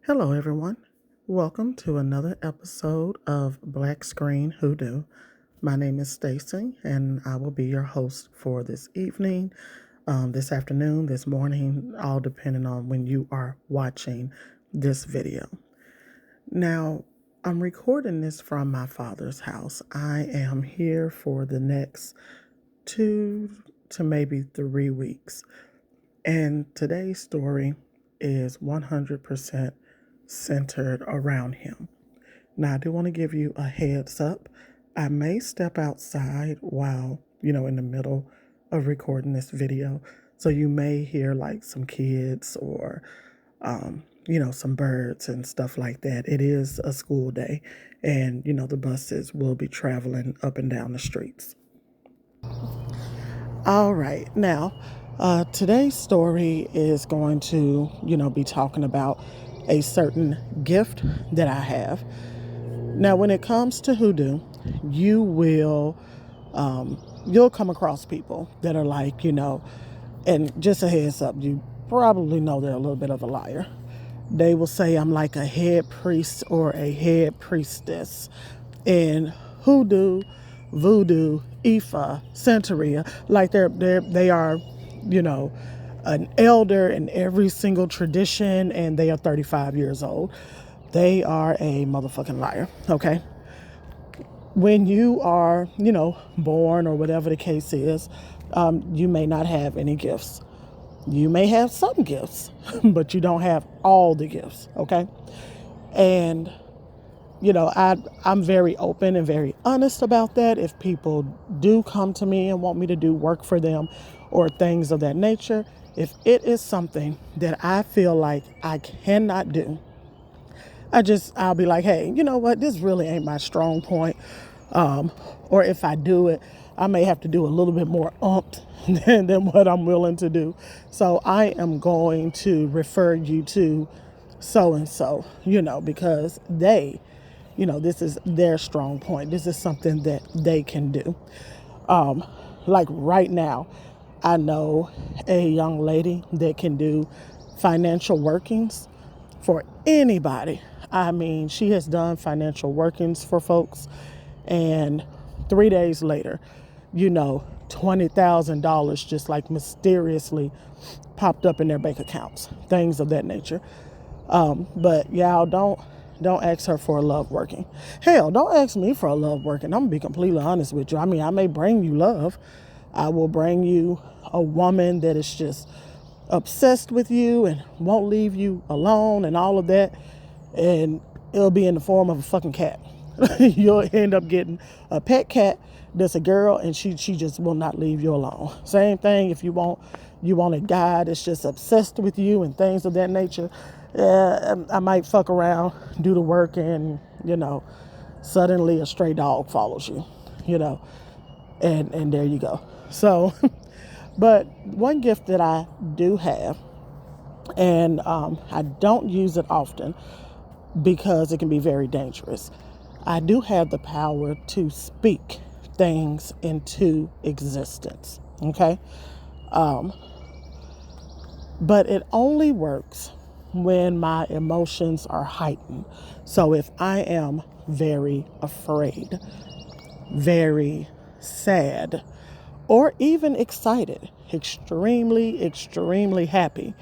Hello, everyone. Welcome to another episode of Black Screen Hoodoo. My name is Stacy, and I will be your host for this evening, this afternoon, this morning, all depending on when you are watching this video. Now, I'm recording this from my father's house. I am here for the next 2 to maybe 3 weeks. And today's story is 100% centered around him. Now, I do want to give you a heads up. I may step outside while, in the middle of recording this video. So you may hear like some kids or, some birds and stuff like that. It is a school day and, the buses will be traveling up and down the streets. All right. Now, today's story is going to, be talking about a certain gift that I have. Now, when it comes to hoodoo, you will, you'll come across people that are like, and just a heads up, you probably know they're a little bit of a liar. They will say I'm like a head priest or a head priestess in hoodoo, voodoo, Ifa, Santeria, like they are, an elder in every single tradition, and they are 35 years old. They are a motherfucking liar, okay? When you are, born or whatever the case is, you may not have any gifts. You may have some gifts, but you don't have all the gifts, okay? And I'm very open and very honest about that. If people do come to me and want me to do work for them or things of that nature, if it is something that I feel like I cannot do, I'll be like, hey, you know what? This really ain't my strong point. Or if I do it, I may have to do a little bit more than what I'm willing to do. So I am going to refer you to so and so, because this is their strong point. This is something that they can do. Like right now, I know a young lady that can do financial workings for anybody. I mean, she has done financial workings for folks, and 3 days later, $20,000 just like mysteriously popped up in their bank accounts, things of that nature. But y'all don't ask her for a love working. Hell, don't ask me for a love working. I'm gonna be completely honest with you. I mean, I may bring you love. I will bring you a woman that is just obsessed with you and won't leave you alone and all of that. And it'll be in the form of a fucking cat. You'll end up getting a pet cat that's a girl, and she just will not leave you alone. Same thing if you want a guy that's just obsessed with you and things of that nature. I might fuck around, do the work, and suddenly a stray dog follows you, and there you go. So, but one gift that I do have, and I don't use it often because it can be very dangerous. I do have the power to speak things into existence, okay? But it only works when my emotions are heightened. So if I am very afraid, very sad, or even excited, extremely, extremely happy,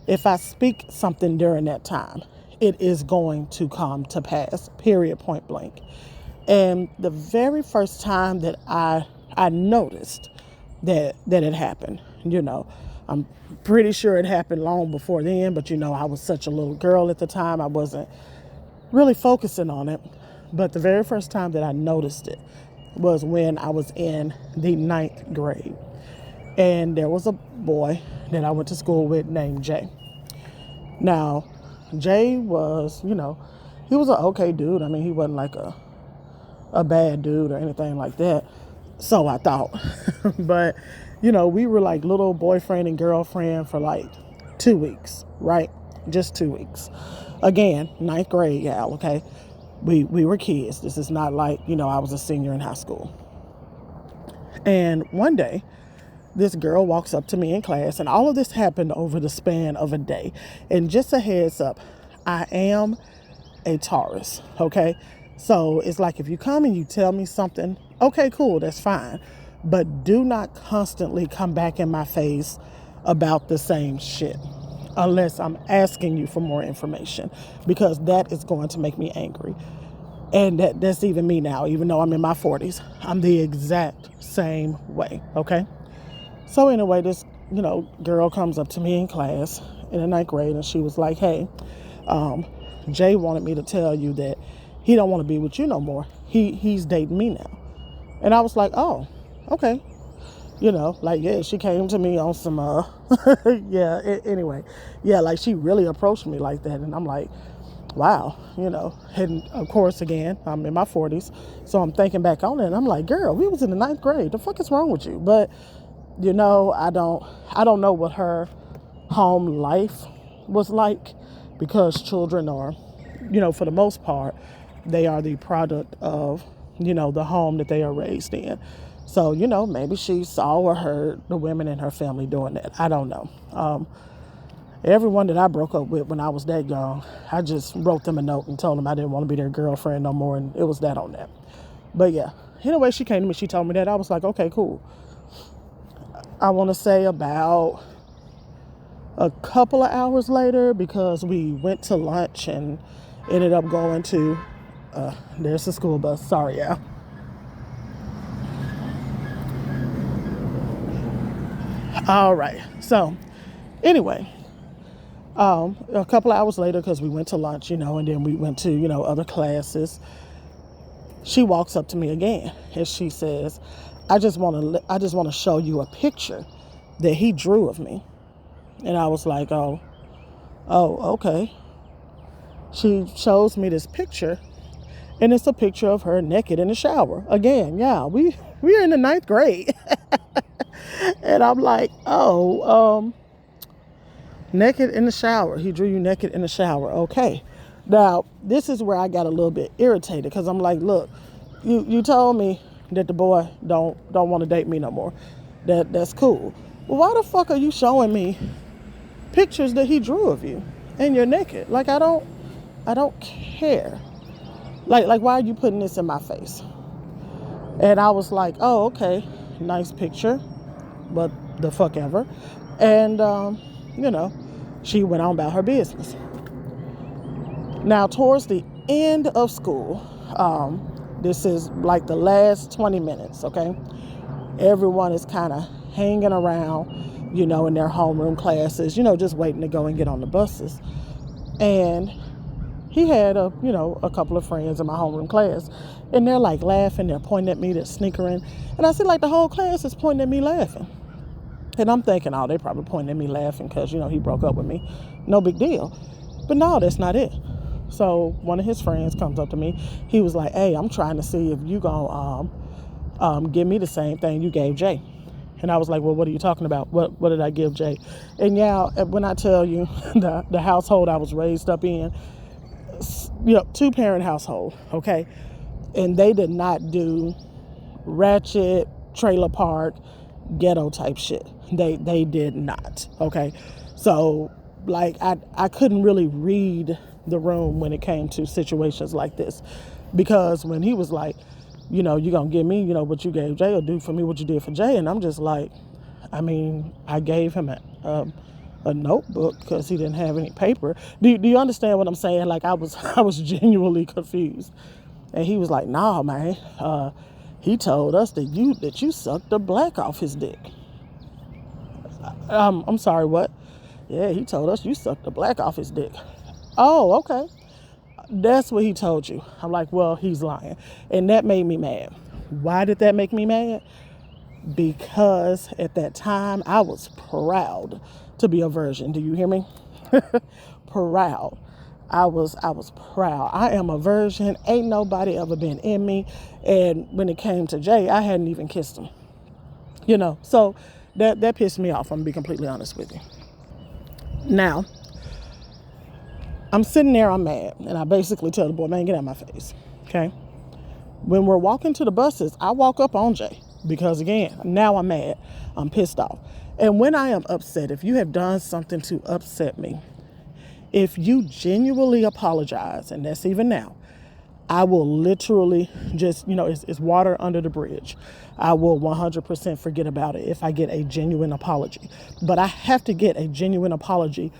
if I speak something during that time, it is going to come to pass, period, point blank. And the very first time that I noticed that it happened, I'm pretty sure it happened long before then, but I was such a little girl at the time, I wasn't really focusing on it. But the very first time that I noticed it was when I was in the 9th grade. And there was a boy that I went to school with named Jay. Now, Jay was, he was an okay dude. I mean, he wasn't like a bad dude or anything like that. So I thought. But, we were like little boyfriend and girlfriend for like 2 weeks, right? Just 2 weeks. Again, 9th grade, y'all, okay? We were kids. This is not like, I was a senior in high school. And one day, this girl walks up to me in class, and all of this happened over the span of a day. And just a heads up, I am a Taurus, okay? So it's like if you come and you tell me something, okay, cool, that's fine. But do not constantly come back in my face about the same shit unless I'm asking you for more information, because that is going to make me angry. And that's even me now, even though I'm in my 40s. I'm the exact same way, okay? So anyway, this, girl comes up to me in class in the ninth grade, and she was like, hey, Jay wanted me to tell you that he don't want to be with you no more. He's dating me now. And I was like, oh, okay. Yeah, she came to me on some, anyway. Yeah, like she really approached me like that. And I'm like, wow, and of course, again, I'm in my 40s. So I'm thinking back on it, and I'm like, girl, we was in the ninth grade. The fuck is wrong with you? But, I don't know what her home life was like, because children are, for the most part, they are the product of, the home that they are raised in. So, maybe she saw or heard the women in her family doing that. I don't know. Everyone that I broke up with when I was that young, I just wrote them a note and told them I didn't want to be their girlfriend no more, and it was that on that. But yeah, anyway, she came to me, she told me that. I was like, okay, cool. I want to say about a couple of hours later, because we went to lunch and ended up going to, there's the school bus. Sorry, yeah. All right. So anyway, a couple of hours later, because we went to lunch, and then we went to, other classes, she walks up to me again and she says, I just want to show you a picture that he drew of me. And I was like, oh, okay. She shows me this picture, and it's a picture of her naked in the shower. Again, yeah, we're in the ninth grade. And I'm like, oh, naked in the shower. He drew you naked in the shower. Okay. Now, this is where I got a little bit irritated, because I'm like, look, you told me that the boy don't want to date me no more. That's cool. Well, why the fuck are you showing me pictures that he drew of you and you're naked? Like, I don't care. Like why are you putting this in my face? And I was like, oh, okay, nice picture, but the fuck ever. And she went on about her business. Now, towards the end of school, this is like the last 20 minutes, okay? Everyone is kind of hanging around, in their homeroom classes, just waiting to go and get on the buses. And he had a couple of friends in my homeroom class, and they're like laughing, they're pointing at me, they're snickering. And I see like the whole class is pointing at me laughing. And I'm thinking, oh, they probably pointing at me laughing because, he broke up with me. No big deal. But no, that's not it. So one of his friends comes up to me. He was like, hey, I'm trying to see if you gonna give me the same thing you gave Jay. And I was like, well, what are you talking about? What did I give Jay? And yeah, when I tell you the household I was raised up in, 2-parent household, okay? And they did not do ratchet, trailer park, ghetto type shit. They did not, okay? So, like, I couldn't really read the room when it came to situations like this. Because when he was like, you're going to give me, what you gave Jay, or do for me what you did for Jay. And I'm just like, I gave him a notebook because he didn't have any paper. Do you understand what I'm saying? Like, I was genuinely confused. And he was like, nah, man, he told us that you sucked the black off his dick. I'm sorry, what? Yeah, he told us you sucked the black off his dick. Oh, okay. That's what he told you. I'm like, well, he's lying. And that made me mad. Why did that make me mad? Because at that time, I was proud to be a virgin. Do you hear me? Proud. I was proud. I am a virgin. Ain't nobody ever been in me. And when it came to Jay, I hadn't even kissed him. So that pissed me off. I'm gonna be completely honest with you. Now, I'm sitting there, I'm mad, and I basically tell the boy, man, get out of my face, okay? When we're walking to the buses, I walk up on Jay because again, now I'm mad. I'm pissed off. And when I am upset, if you have done something to upset me, if you genuinely apologize, and that's even now, I will literally just, it's water under the bridge. I will 100% forget about it if I get a genuine apology. But I have to get a genuine apology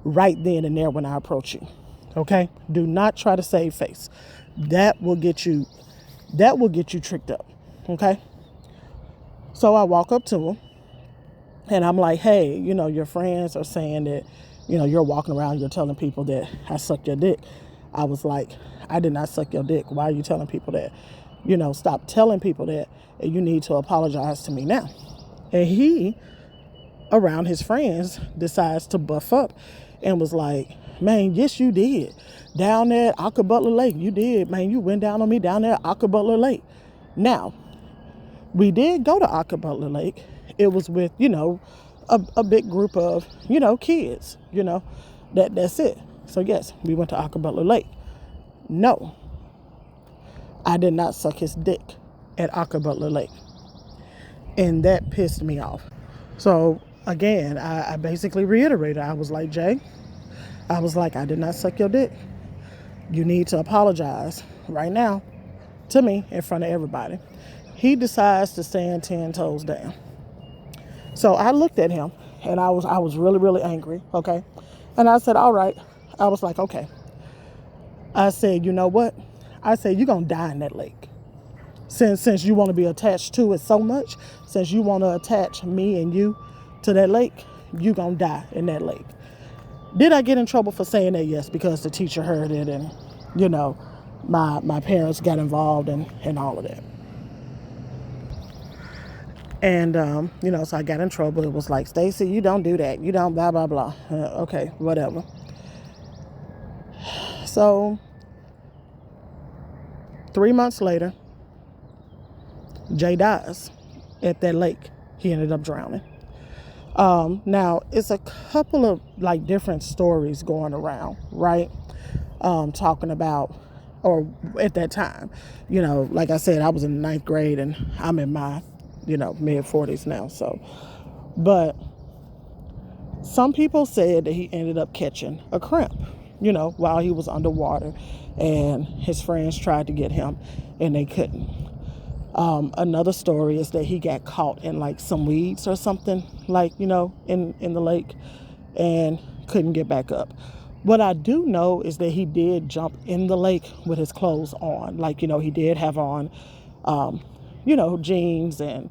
right then and there when I approach you. Okay? Do not try to save face. That will get you tricked up. Okay? So I walk up to him and I'm like, hey, your friends are saying that, you're walking around, you're telling people that I suck your dick. I was like, I did not suck your dick. Why are you telling people that? Stop telling people that, and you need to apologize to me now. And he, around his friends, decides to buff up and was like, man, yes, you did. Down there at Aqua Butler Lake, you did. Man, you went down on me down there at Aqua Butler Lake. Now, we did go to Aqua Butler Lake. It was with, a big group of, kids, that's it. So yes, we went to Aqua Butler Lake. No, I did not suck his dick at Aqua Butler Lake. And that pissed me off. So again, I basically reiterated. I was like, Jay, I did not suck your dick. You need to apologize right now to me in front of everybody. He decides to stand 10 toes down. So I looked at him and I was really, really angry. Okay. And I said, all right. I was like, okay. I said, you know what? I said, you're going to die in that lake. Since you want to be attached to it so much, since you want to attach me and you to that lake, you're going to die in that lake. Did I get in trouble for saying that? Yes, because the teacher heard it and, my parents got involved and all of that. And, so I got in trouble. It was like, Stacy, you don't do that. You don't blah, blah, blah. Okay, whatever. So 3 months later, Jay dies at that lake. He ended up drowning. Now, it's a couple of different stories going around, right? Talking about, or at that time, like I said, I was in the 9th grade and I'm in my, mid 40s now. So, but some people said that he ended up catching a cramp, while he was underwater and his friends tried to get him and they couldn't. Another story is that he got caught in some weeds or something in the lake and couldn't get back up. What I do know is that he did jump in the lake with his clothes on. He did have on, jeans and,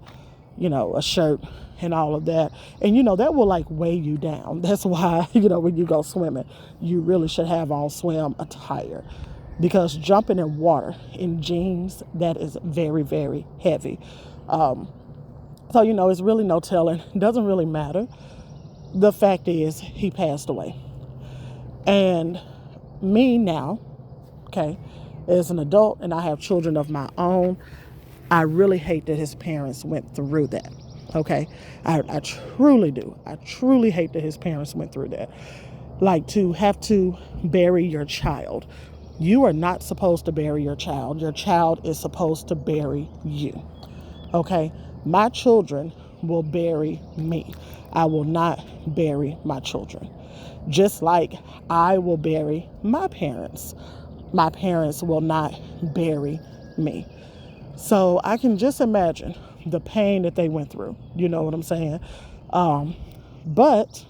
a shirt and all of that. And, that will weigh you down. That's why, when you go swimming, you really should have on swim attire. Because jumping in water in jeans, that is very, very heavy. So, it's really no telling. It doesn't really matter. The fact is, he passed away. And me now, okay, as an adult, and I have children of my own, I really hate that his parents went through that. Okay, I truly do. I truly hate that his parents went through that. To have to bury your child. You are not supposed to bury your child. Your child is supposed to bury you. Okay? My children will bury me. I will not bury my children. Just like I will bury my parents. My parents will not bury me. So I can just imagine the pain that they went through. You know what I'm saying? But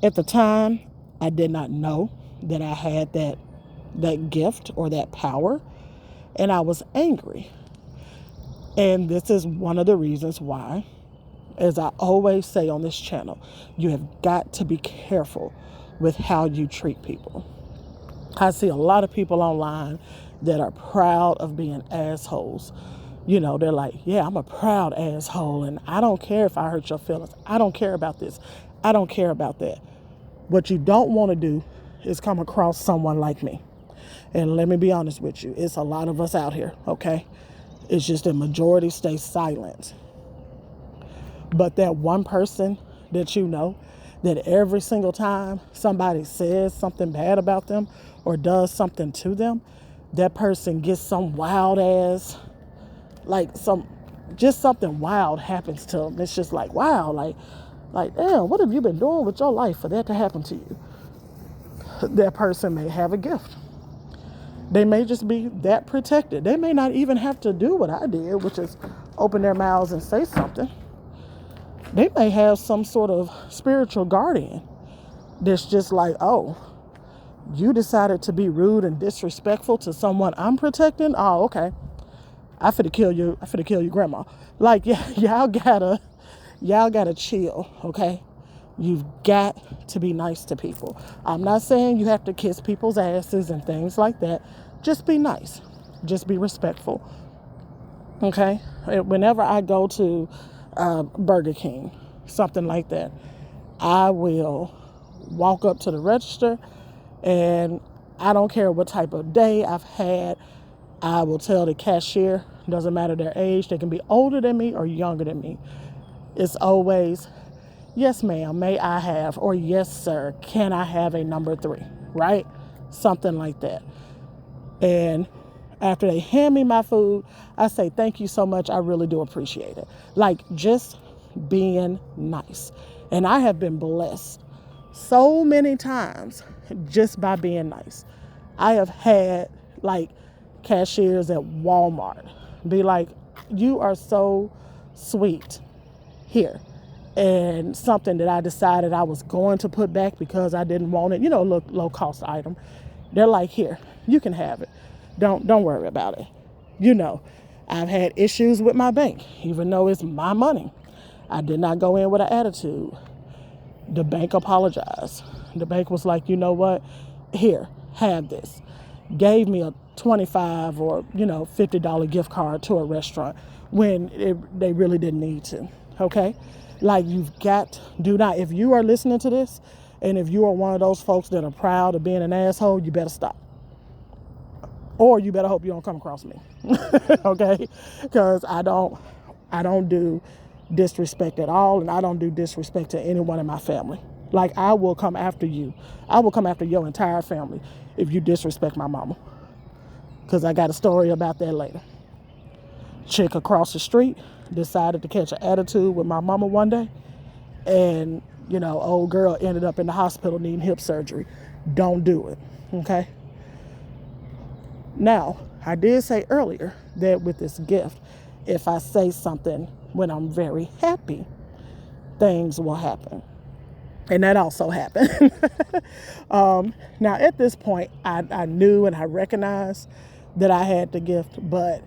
at the time, I did not know that I had that gift or that power, and I was angry. And this is one of the reasons why, as I always say on this channel, you have got to be careful with how you treat people. I see a lot of people online that are proud of being assholes. They're like, yeah, I'm a proud asshole and I don't care if I hurt your feelings. I don't care about this. I don't care about that. What you don't want to do is come across someone like me. And let me be honest with you, it's a lot of us out here, okay? It's just the majority stay silent. But that one person that that every single time somebody says something bad about them or does something to them, that person gets some wild ass, some just something wild happens to them. It's just like, wow, like, damn, what have you been doing with your life for that to happen to you? That person may have a gift. They may just be that protected. They may not even have to do what I did, which is open their mouths and say something. They may have some sort of spiritual guardian that's just like, oh, you decided to be rude and disrespectful to someone I'm protecting? Oh, okay. I finna kill you. I finna kill your grandma. Like, yeah, y'all gotta chill, okay? You've got to be nice to people. I'm not saying you have to kiss people's asses and things like that. Just be nice. Just be respectful, okay? Whenever I go to Burger King, something like that, I will walk up to the register, and I don't care what type of day I've had, I will tell the cashier, doesn't matter their age, they can be older than me or younger than me. It's always, yes, ma'am, may I have, or yes, sir, can I have a number 3, right? Something like that. And after they hand me my food, I say, thank you so much. I really do appreciate it. Like, just being nice. And I have been blessed so many times just by being nice. I have had like cashiers at Walmart be like, you are so sweet, here. And something that I decided I was going to put back because I didn't want it, low cost item. They're like, here, you can have it. Don't worry about it. I've had issues with my bank, even though it's my money. I did not go in with an attitude. The bank apologized. The bank was like, you know what? Here, have this. Gave me a $25 or $50 gift card to a restaurant when they really didn't need to. Okay? Like, if you are listening to this, and if you are one of those folks that are proud of being an asshole, you better stop. Or you better hope you don't come across me. Okay? Because I don't do disrespect at all, and I don't do disrespect to anyone in my family. Like, I will come after you. I will come after your entire family if you disrespect my mama. Because I got a story about that later. Chick across the street decided to catch an attitude with my mama one day, and old girl ended up in the hospital needing hip surgery. Don't do it, okay? Now, I did say earlier that with this gift, if I say something when I'm very happy, things will happen. And that also happened. Now, at this point, I knew and I recognized that I had the gift, but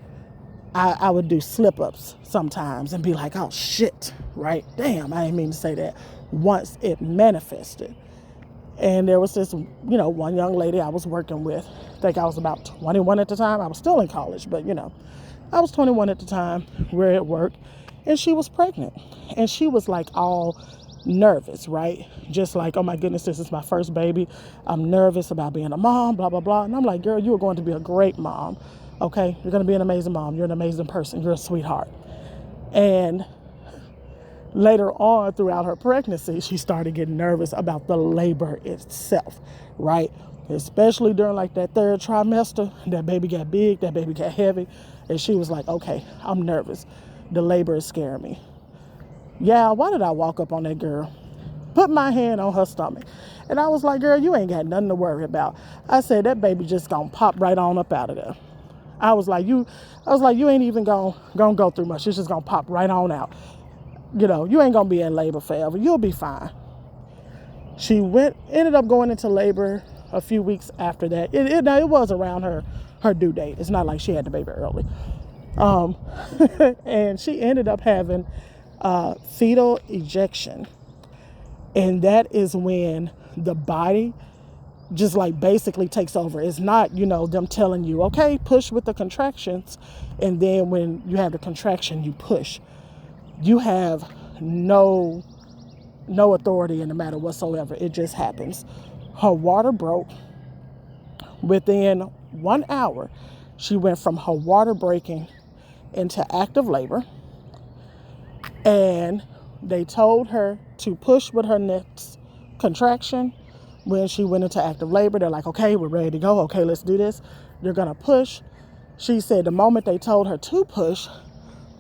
I would do slip-ups sometimes and be like, oh, shit, right? Damn, I didn't mean to say that. Once it manifested. And there was this, one young lady I was working with. I think I was about 21 at the time. I was still in college, but, I was 21 at the time. We're at work. And she was pregnant. And she was like all nervous, right? Just like, oh my goodness, this is my first baby. I'm nervous about being a mom, blah, blah, blah. And I'm like, girl, you are going to be a great mom. Okay? You're going to be an amazing mom. You're an amazing person. You're a sweetheart. And later on, throughout her pregnancy, she started getting nervous about the labor itself, right? Especially during like that 3rd trimester, that baby got big, that baby got heavy. And she was like, okay, I'm nervous. The labor is scaring me. Yeah, why did I walk up on that girl? Put my hand on her stomach. And I was like, girl, you ain't got nothing to worry about. I said, that baby just gonna pop right on up out of there. I was like, you ain't even gonna go through much. It's just gonna pop right on out. You ain't gonna be in labor forever. You'll be fine. She ended up going into labor a few weeks after that. It was around her due date. It's not like she had the baby early. And she ended up having fetal ejection. And that is when the body just like basically takes over. It's not, them telling you, okay, push with the contractions. And then when you have the contraction, you push. You have no authority in the matter whatsoever. It just happens. Her water broke. Within 1 hour, she went from her water breaking into active labor. And they told her to push with her next contraction. When she went into active labor, they're like, okay, we're ready to go. Okay, let's do this. You're going to push. She said the moment they told her to push,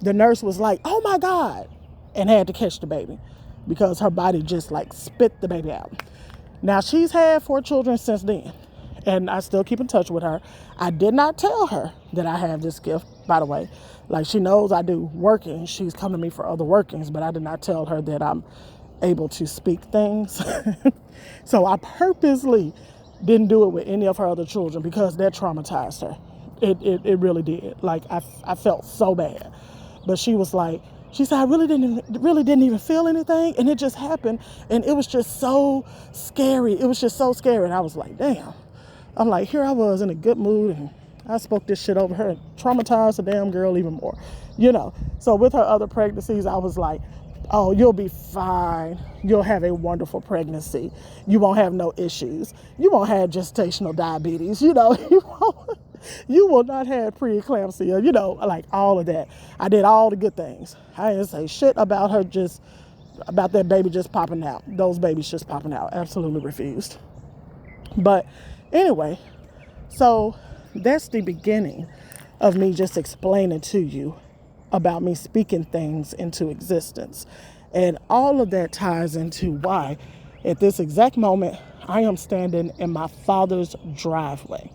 The nurse was like, oh my God, and had to catch the baby because her body just like spit the baby out. Now, she's had 4 children since then, and I still keep in touch with her. I did not tell her that I have this gift, by the way. Like, she knows I do working. She's come to me for other workings, but I did not tell her that I'm able to speak things. So I purposely didn't do it with any of her other children because that traumatized her. It really did. Like, I felt so bad. But she was like, she said, I really didn't even feel anything. And it just happened. And it was just so scary. It was just so scary. And I was like, damn. I'm like, here I was in a good mood. And I spoke this shit over her and traumatized the damn girl even more. So with her other pregnancies, I was like, oh, you'll be fine. You'll have a wonderful pregnancy. You won't have no issues. You won't have gestational diabetes. You will not have preeclampsia, like all of that. I did all the good things. I didn't say shit about about that baby just popping out. Those babies just popping out. Absolutely refused. But anyway, so that's the beginning of me just explaining to you about me speaking things into existence. And all of that ties into why at this exact moment I am standing in my father's driveway.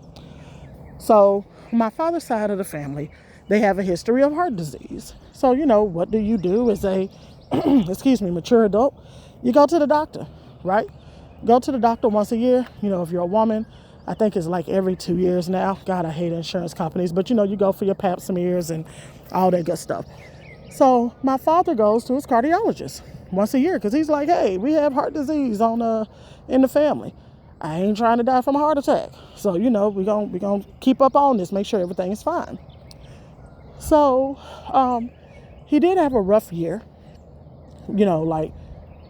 So my father's side of the family, they have a history of heart disease. So, what do you do as a, mature adult? You go to the doctor, right? Go to the doctor once a year. If you're a woman, I think it's like every 2 years now. God, I hate insurance companies, but you go for your pap smears and all that good stuff. So my father goes to his cardiologist once a year because he's like, hey, we have heart disease in the family. I ain't trying to die from a heart attack. So, we're gonna keep up on this, make sure everything is fine. So he did have a rough year, like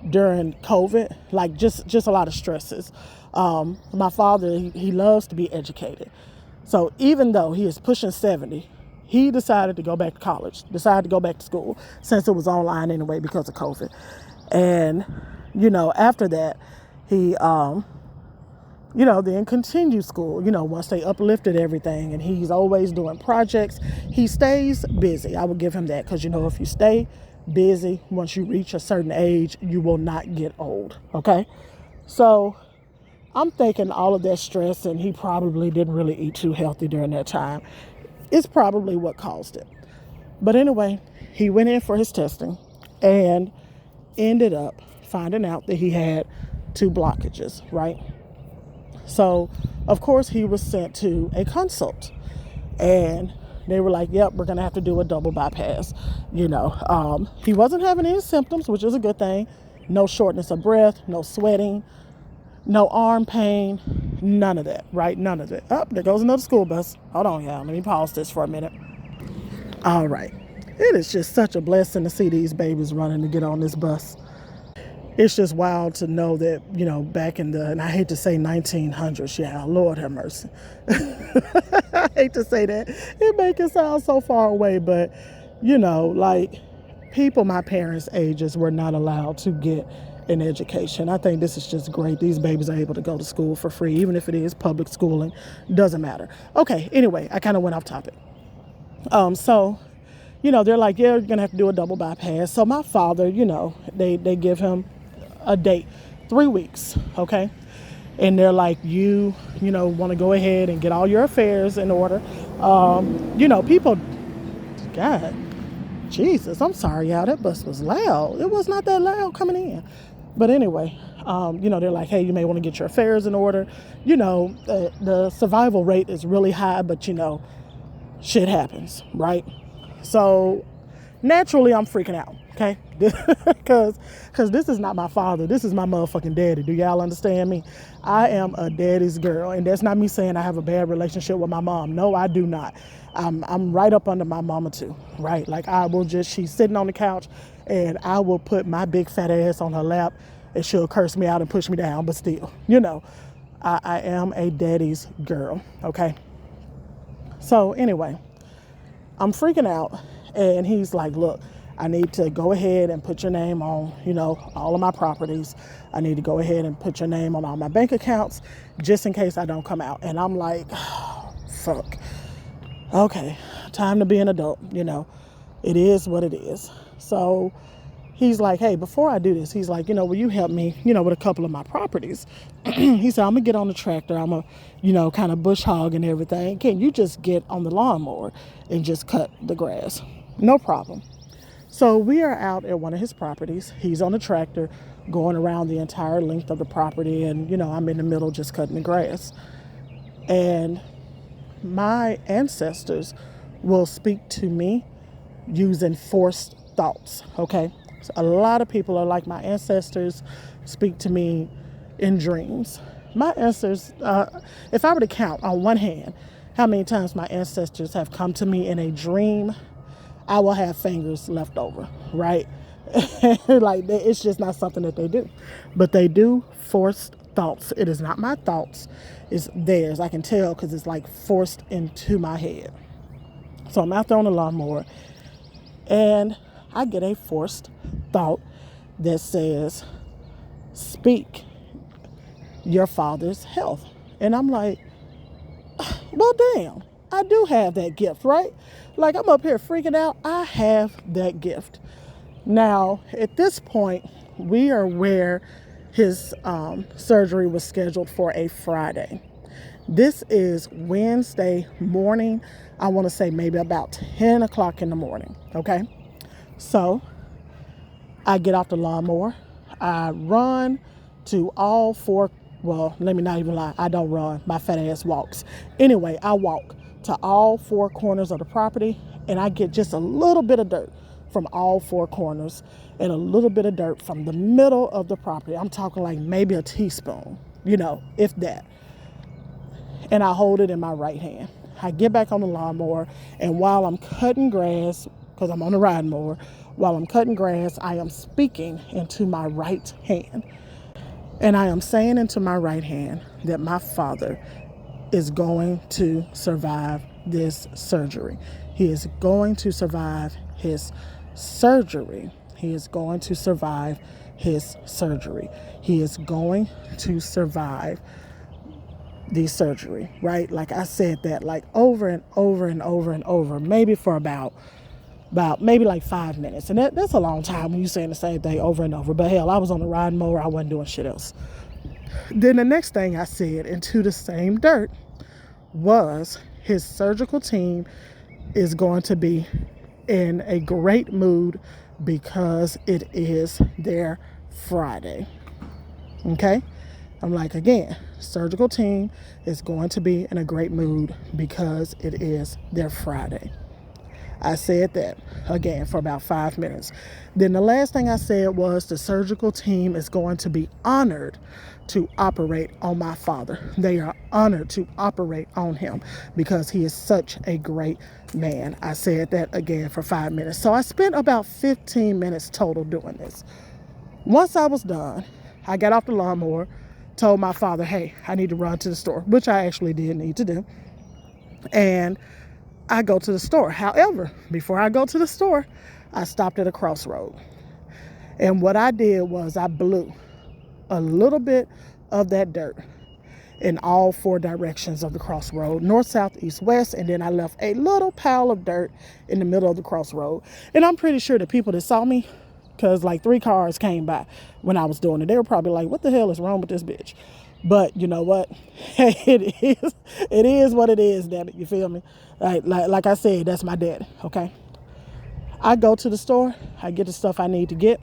during COVID, like just a lot of stresses. My father, he loves to be educated. So even though he is pushing 70, he decided to go back to college, decided to go back to school since it was online anyway because of COVID. And, after that, he, then continued school, once they uplifted everything, and he's always doing projects. He stays busy. I would give him that because, if you stay busy, once you reach a certain age, you will not get old, okay? So I'm thinking all of that stress, and he probably didn't really eat too healthy during that time. It's probably what caused it. But anyway, he went in for his testing and ended up finding out that he had 2 blockages, right? So, of course, he was sent to a consult, and they were like, yep, we're going to have to do a double bypass. He wasn't having any symptoms, which is a good thing. No shortness of breath, no sweating, no arm pain, none of that, right? None of it. Oh, there goes another school bus. Hold on, y'all. Let me pause this for a minute. All right. It is just such a blessing to see these babies running to get on this bus. It's just wild to know that, back in and I hate to say 1900s, yeah, Lord have mercy. I hate to say that. It makes it sound so far away, but, like people my parents' ages were not allowed to get an education. I think this is just great. These babies are able to go to school for free, even if it is public schooling, doesn't matter. Okay, anyway, I kind of went off topic. So, they're like, yeah, you're going to have to do a double bypass. So my father, they give him a date, 3 weeks, okay? And they're like, you want to go ahead and get all your affairs in order. People, God, Jesus, I'm sorry, y'all, that bus was loud. It was not that loud coming in. But anyway, they're like, hey, you may want to get your affairs in order. The survival rate is really high, but, shit happens, right? So naturally, I'm freaking out, okay? Because this is not my father. This is my motherfucking daddy. Do y'all understand me? I am a daddy's girl, and that's not me saying I have a bad relationship with my mom. No, I do not. I'm right up under my mama too, right? Like she's sitting on the couch, and I will put my big fat ass on her lap, and she'll curse me out and push me down, but still, I am a daddy's girl, okay? So anyway, I'm freaking out, and he's like, look, I need to go ahead and put your name on, all of my properties. I need to go ahead and put your name on all my bank accounts just in case I don't come out. And I'm like, oh, fuck. Okay, time to be an adult, It is what it is. So he's like, hey, before I do this, he's like, will you help me, with a couple of my properties? He said, I'm gonna get on the tractor. I'm gonna, kind of bush hog and everything. Can you just get on the lawnmower and just cut the grass? No problem. So we are out at one of his properties. He's on the tractor going around the entire length of the property, and I'm in the middle just cutting the grass. And my ancestors will speak to me using forced thoughts, okay? So a lot of people are like, my ancestors speak to me in dreams. My ancestors, if I were to count on one hand how many times my ancestors have come to me in a dream, I will have fingers left over, right? Like, it's just not something that they do. But they do forced thoughts. It is not my thoughts, it's theirs. I can tell because it's like forced into my head. So I'm out there on the lawnmower, and I get a forced thought that says, speak your father's health. And I'm like, well, damn, I do have that gift, right? Like, I'm up here freaking out. I have that gift. Now, at this point, we are where his surgery was scheduled for a Friday. This is Wednesday morning. I want to say maybe about 10 o'clock in the morning, okay? So I get off the lawnmower. I run to all four. Well, let me not even lie. I don't run. My fat ass walks. Anyway, I walk to all four corners of the property, and I get just a little bit of dirt from all four corners and a little bit of dirt from the middle of the property. I'm talking like maybe a teaspoon, if that. And I hold it in my right hand. I get back on the lawnmower, and while I'm cutting grass, because I'm on the riding mower, while I'm cutting grass, I am speaking into my right hand. And I am saying into my right hand that my father is going to survive this surgery. He is going to survive his surgery. He is going to survive his surgery. He is going to survive the surgery, right? Like, I said that like over and over and over and over, maybe for about maybe like 5 minutes. And that's a long time when you're saying the same thing over and over. But hell, I was on the riding mower. I wasn't doing shit else. Then the next thing I said into the same dirt was, his surgical team is going to be in a great mood because it is their Friday. Okay? I'm like, again, surgical team is going to be in a great mood because it is their Friday. I said that again for about 5 minutes. Then the last thing I said was, the surgical team is going to be honored to operate on my father. They are honored to operate on him because he is such a great man. I said that again for 5 minutes. So I spent about 15 minutes total doing this. Once I was done, I got off the lawnmower, told my father, hey, I need to run to the store, which I actually did need to do. And I go to the store. However, before I go to the store, I stopped at a crossroad. And what I did was, I blew a little bit of that dirt in all four directions of the crossroad, north, south, east, west. And then I left a little pile of dirt in the middle of the crossroad. And I'm pretty sure the people that saw me, because like 3 cars came by when I was doing it, they were probably like, what the hell is wrong with this bitch? But you know what? It is what it is, damn it. You feel me? Like I said, that's my daddy, okay? I go to the store. I get the stuff I need to get.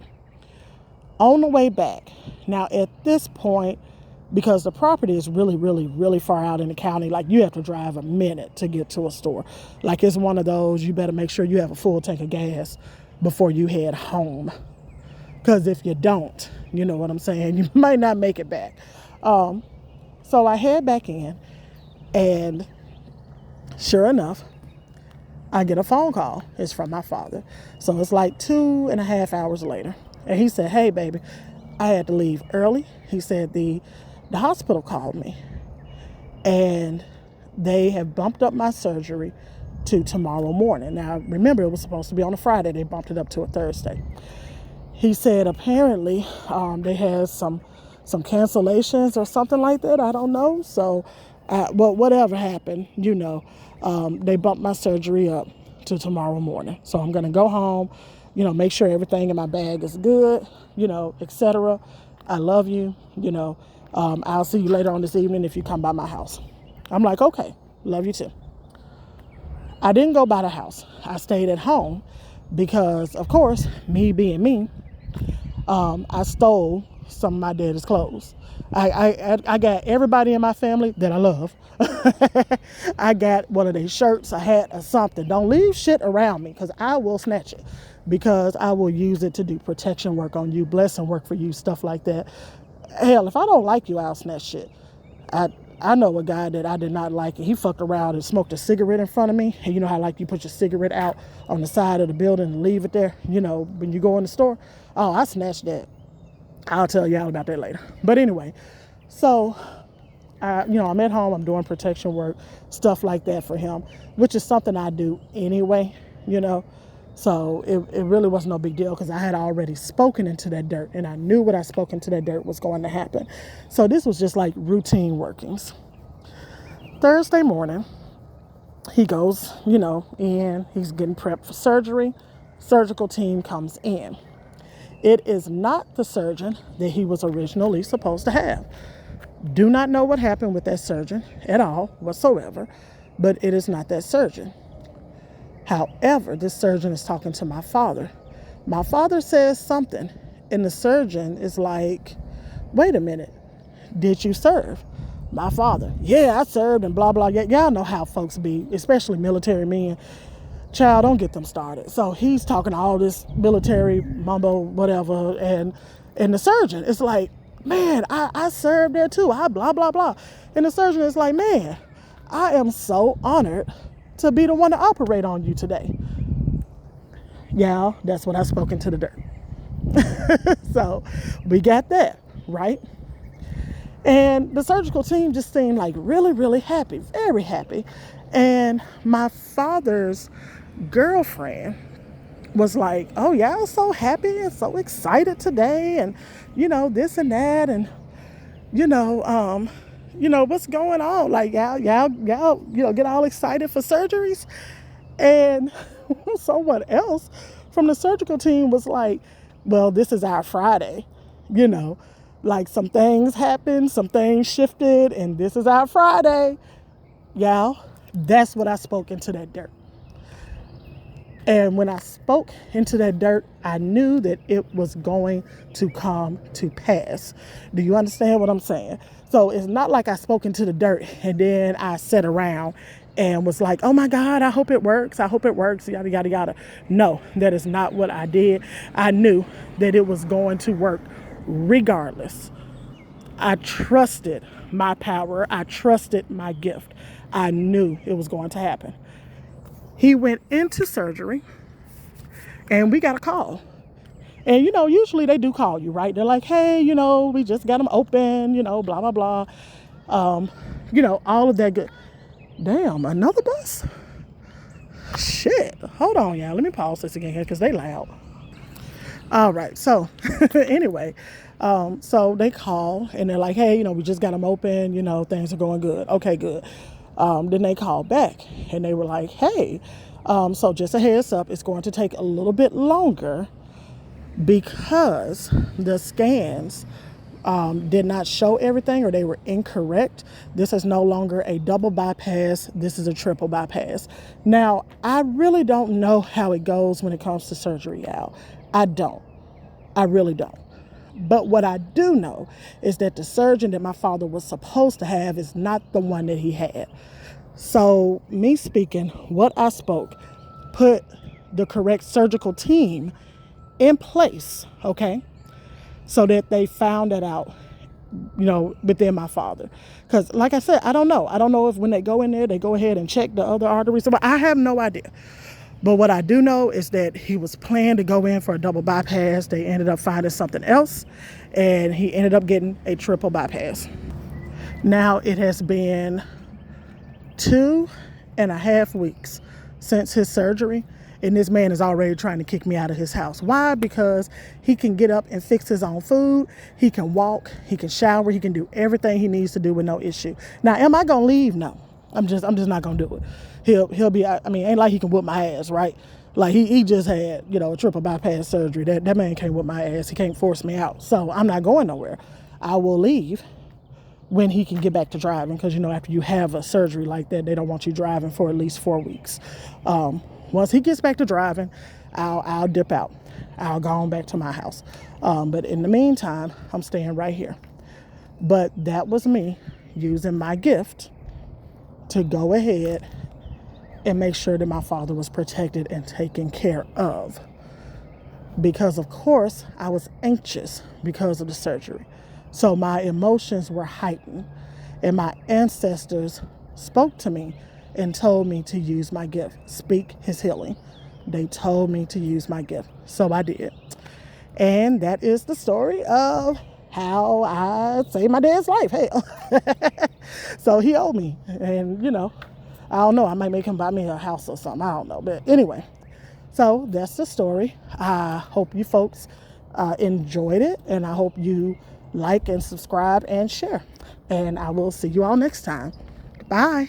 On the way back, now at this point, because the property is really, really, really far out in the county, like you have to drive a minute to get to a store. Like, it's one of those, you better make sure you have a full tank of gas before you head home. Because if you don't, you know what I'm saying, you might not make it back. So I head back in, and sure enough, I get a phone call. It's from my father. So it's like 2.5 hours later. And he said, hey, baby, I had to leave early. He said the hospital called me, and they have bumped up my surgery to tomorrow morning. Now, remember, it was supposed to be on a Friday. They bumped it up to a Thursday. He said apparently they had some cancellations or something like that. I don't know. So, well, whatever happened, they bumped my surgery up till tomorrow morning. So I'm going to go home, make sure everything in my bag is good, etc. I love you, I'll see you later on this evening if you come by my house. I'm like, okay, love you too. I didn't go by the house. I stayed at home because, of course, me being me, I stole some of my daddy's clothes. I got everybody in my family that I love. I got one of their shirts, a hat, or something. Don't leave shit around me because I will snatch it, because I will use it to do protection work on you, blessing work for you, stuff like that. Hell, if I don't like you, I'll snatch shit. I know a guy that I did not like, and he fucked around and smoked a cigarette in front of me. And you know how like you put your cigarette out on the side of the building and leave it there, when you go in the store? Oh, I snatched that. I'll tell y'all about that later. But anyway, so, I'm at home, I'm doing protection work, stuff like that for him, which is something I do anyway, So it really wasn't no big deal because I had already spoken into that dirt, and I knew what I spoke into that dirt was going to happen. So this was just like routine workings. Thursday morning, he goes, in, he's getting prepped for surgery. Surgical team comes in. It is not the surgeon that he was originally supposed to have. Do not know what happened with that surgeon at all whatsoever, but it is not that surgeon. However, this surgeon is talking to my father. My father says something, and the surgeon is like, wait a minute, did you serve? My father, yeah, I served and blah, blah. Y'all know how folks be, especially military men. Child, don't get them started. So he's talking all this military mumbo, whatever, and the surgeon is like, man, I served there too. I blah, blah, blah. And the surgeon is like, man, I am so honored to be the one to operate on you today. Yeah, that's what I spoke into the dirt. So we got that, right? And the surgical team just seemed like really, really happy, very happy. And my father's girlfriend was like, oh, y'all so happy and so excited today, and this and that, and what's going on, like y'all get all excited for surgeries. And someone else from the surgical team was like, well, this is our Friday, like some things happened, some things shifted, and this is our Friday. Y'all, that's what I spoke into that dirt. And when I spoke into that dirt, I knew that it was going to come to pass. Do you understand what I'm saying? So it's not like I spoke into the dirt and then I sat around and was like, oh my God, I hope it works. I hope it works, yada, yada, yada. No, that is not what I did. I knew that it was going to work regardless. I trusted my power. I trusted my gift. I knew it was going to happen. He went into surgery and we got a call. And, usually they do call you, right? They're like, hey, we just got them open, blah, blah, blah. All of that good. Damn, another bus? Shit. Hold on, y'all. Let me pause this again here because they loud. All right. So anyway, so they call and they're like, hey, we just got them open, things are going good. Okay, good. Then they called back and they were like, hey, so just a heads up, it's going to take a little bit longer because the scans did not show everything, or they were incorrect. This is no longer a double bypass. This is a triple bypass. Now, I really don't know how it goes when it comes to surgery, y'all. I really don't. But what I do know is that the surgeon that my father was supposed to have is not the one that he had. So me speaking what I spoke put the correct surgical team in place, okay? So that they found that out, within my father. Because like I said, I don't know. I don't know if when they go in there, they go ahead and check the other arteries. I have no idea. But what I do know is that he was planning to go in for a double bypass. They ended up finding something else, and he ended up getting a triple bypass. Now it has been 2.5 weeks since his surgery, and this man is already trying to kick me out of his house. Why? Because he can get up and fix his own food. He can walk, he can shower, he can do everything he needs to do with no issue. Now, am I gonna leave? No. I'm just not gonna do it. he'll be, I mean, ain't like he can whoop my ass, right? Like he just had, a triple bypass surgery. That man can't whoop my ass. He can't force me out. So I'm not going nowhere. I will leave when he can get back to driving, because after you have a surgery like that, they don't want you driving for at least 4 weeks. Once he gets back to driving, I'll dip out. I'll go on back to my house. But in the meantime, I'm staying right here. But that was me using my gift to go ahead and make sure that my father was protected and taken care of. Because of course I was anxious because of the surgery. So my emotions were heightened, and my ancestors spoke to me and told me to use my gift, speak his healing. They told me to use my gift. So I did. And that is the story of how I saved my dad's life. Hell. So he owed me. And, I don't know. I might make him buy me a house or something. I don't know. But anyway, so that's the story. I hope you folks enjoyed it. And I hope you like and subscribe and share. And I will see you all next time. Bye.